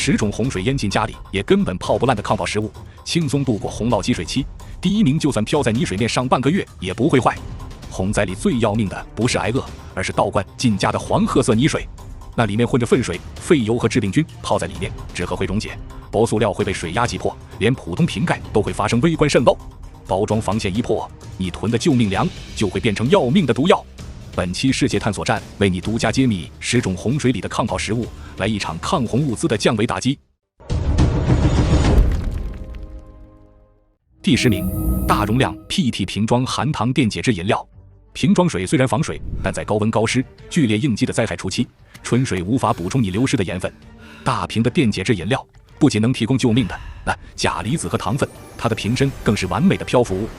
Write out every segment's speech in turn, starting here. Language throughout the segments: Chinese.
10种洪水淹进家里也根本泡不烂的抗爆食物，轻松度过洪涝积水期。第1名就算漂在泥水面上半个月也不会坏。洪灾里最要命的不是挨饿，而是倒灌进家的黄褐色泥水，那里面混着粪水、废油和致病菌，泡在里面纸盒会溶解，薄塑料会被水压挤破，连普通瓶盖都会发生微观渗漏。包装防线一破，你囤的救命粮就会变成要命的毒药。本期世界探索站为你独家揭秘10种洪水里的抗泡食物，来一场抗洪物资的降维打击。第10名，大容量 PET 瓶装含糖电解质饮料。瓶装水虽然防水，但在高温高湿、剧烈应激的灾害初期，纯水无法补充你流失的盐分。大瓶的电解质饮料不仅能提供救命的钾离子和糖分，它的瓶身更是完美的漂浮物。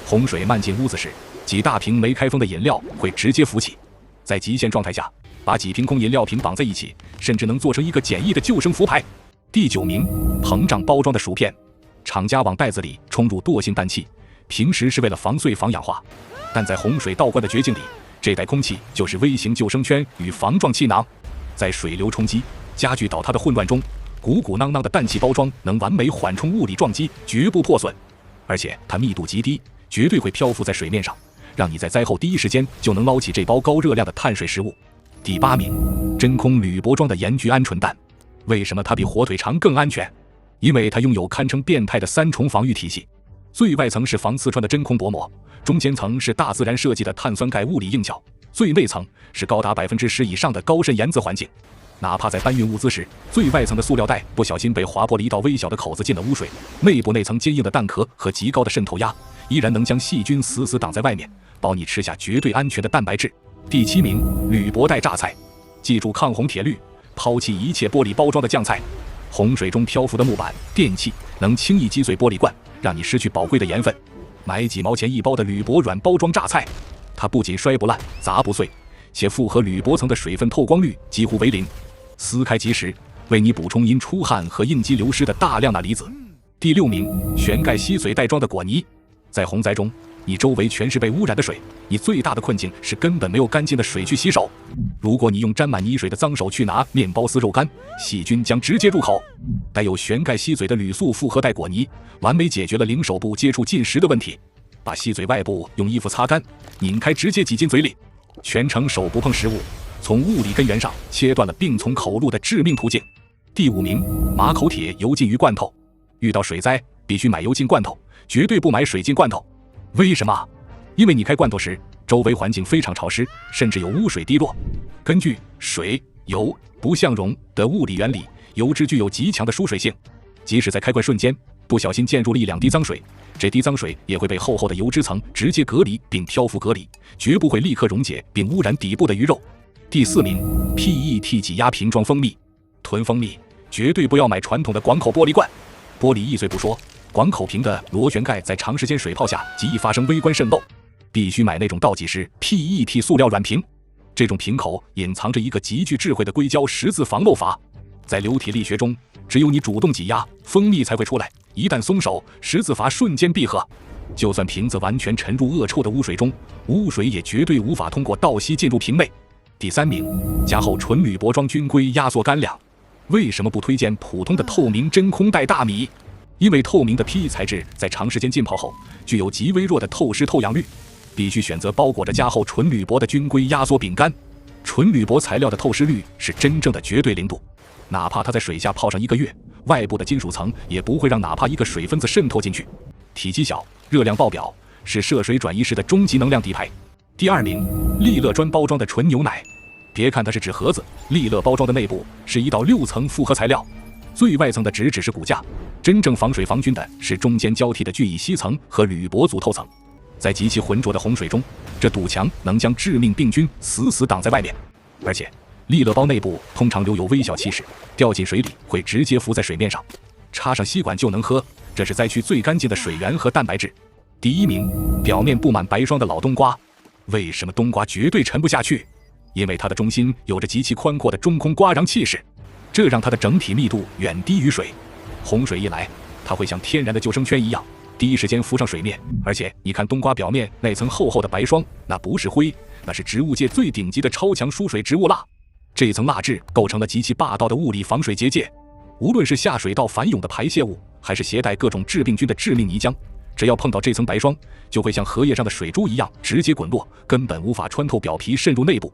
洪水漫进屋子时，几大瓶没开封的饮料会直接浮起，在极限状态下，把几瓶空饮料瓶绑在一起，甚至能做成一个简易的救生浮牌。第9名，膨胀包装的薯片。厂家往袋子里充入惰性氮气，平时是为了防碎防氧化，但在洪水倒灌的绝境里，这袋空气就是微型救生圈与防撞气囊。在水流冲击、家具倒塌的混乱中，鼓鼓囊囊的氮气包装能完美缓冲物理撞击，绝不破损。而且它密度极低，绝对会漂浮在水面上，让你在灾后第一时间就能捞起这包高热量的碳水食物。第8名，真空铝箔装的盐焗鹌鹑蛋。为什么它比火腿肠更安全？因为它拥有堪称变态的3重防御体系。最外层是防刺穿的真空薄膜，中间层是大自然设计的碳酸钙物理硬壳，最内层是高达10%以上的高渗盐渍环境。哪怕在搬运物资时，最外层的塑料袋不小心被划破了一道微小的口子进了污水，内部那层坚硬的蛋壳和极高的渗透压依然能将细菌死死挡在外面，保你吃下绝对安全的蛋白质。第7名，铝箔袋榨菜。记住抗洪铁律，抛弃一切玻璃包装的酱菜。洪水中漂浮的木板、电器能轻易击碎玻璃罐，让你失去宝贵的盐分。买几毛钱一包的铝箔软包装榨菜，它不仅摔不烂、砸不碎，且复合铝箔层的水分透光率几乎为0，撕开即时，为你补充因出汗和应激流失的大量钠离子。第6名，旋盖吸水袋装的果泥。在洪灾中，你周围全是被污染的水，你最大的困境是根本没有干净的水去洗手。如果你用沾满泥水的脏手去拿面包丝、肉干，细菌将直接入口。带有旋盖吸嘴的铝塑复合袋果泥，完美解决了零手部接触进食的问题。把吸嘴外部用衣服擦干，拧开直接挤进嘴里，全程手不碰食物，从物理根源上切断了病从口入的致命途径。第5名，马口铁油浸鱼罐头。遇到水灾必须买油浸罐头，绝对不买水浸罐头。为什么？因为你开罐头时，周围环境非常潮湿，甚至有污水滴落。根据水、油不相容的物理原理，油脂具有极强的疏水性，即使在开罐瞬间不小心溅入了1-2滴脏水，这滴脏水也会被厚厚的油脂层直接隔离并漂浮隔离，绝不会立刻溶解并污染底部的鱼肉。第4名， PET 挤压瓶装蜂蜜。囤蜂蜜绝对不要买传统的广口玻璃罐，玻璃易碎不说，广口瓶的螺旋盖在长时间水泡下极易发生微观渗漏，必须买那种倒计时 PET 塑料软瓶。这种瓶口隐藏着一个极具智慧的硅胶10字防漏阀，在流体力学中，只有你主动挤压，蜂蜜才会出来，一旦松手，10字阀瞬间闭合。就算瓶子完全沉入恶臭的污水中，污水也绝对无法通过倒吸进入瓶内。第3名，加厚纯铝箔装军规压缩干粮。为什么不推荐普通的透明真空袋大米？因为透明的 PE 材质在长时间浸泡后具有极微弱的透湿透氧率，必须选择包裹着加厚纯铝箔的军规压缩饼干。纯铝箔材料的透湿率是真正的绝对0度，哪怕它在水下泡上1个月，外部的金属层也不会让哪怕一个水分子渗透进去。体积小，热量爆表，是涉水转移时的终极能量底牌。第2名，利乐砖包装的纯牛奶。别看它是纸盒子，利乐包装的内部是1到6层复合材料，最外层的只是骨架，真正防水防菌的是中间交替的聚乙烯层和铝箔组透层。在极其浑浊的洪水中，这堵墙能将致命病菌死死挡在外面。而且利乐包内部通常留有微小气室，掉进水里会直接浮在水面上，插上吸管就能喝，这是灾区最干净的水源和蛋白质。第1名，表面布满白霜的老冬瓜。为什么冬瓜绝对沉不下去？因为它的中心有着极其宽阔的中空瓜瓤气势，这让它的整体密度远低于水。洪水一来，它会像天然的救生圈一样第一时间浮上水面。而且你看冬瓜表面那层厚厚的白霜，那不是灰，那是植物界最顶级的超强疏水植物蜡。这层蜡质构成了极其霸道的物理防水结界。无论是下水道反涌的排泄物，还是携带各种致病菌的致命泥浆，只要碰到这层白霜，就会像荷叶上的水珠一样直接滚落，根本无法穿透表皮渗入内部。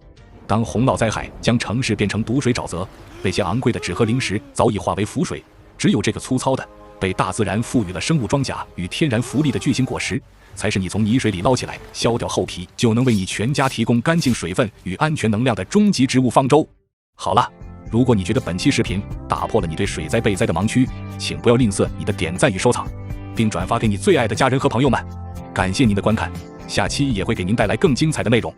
当洪涝灾害将城市变成毒水沼泽，那些昂贵的纸和零食早已化为浮水，只有这个粗糙的被大自然赋予了生物装甲与天然浮力的巨型果实，才是你从泥水里捞起来，削掉厚皮，就能为你全家提供干净水分与安全能量的终极植物方舟。好了，如果你觉得本期视频打破了你对水灾备灾的盲区，请不要吝啬你的点赞与收藏，并转发给你最爱的家人和朋友们。感谢您的观看，下期也会给您带来更精彩的内容。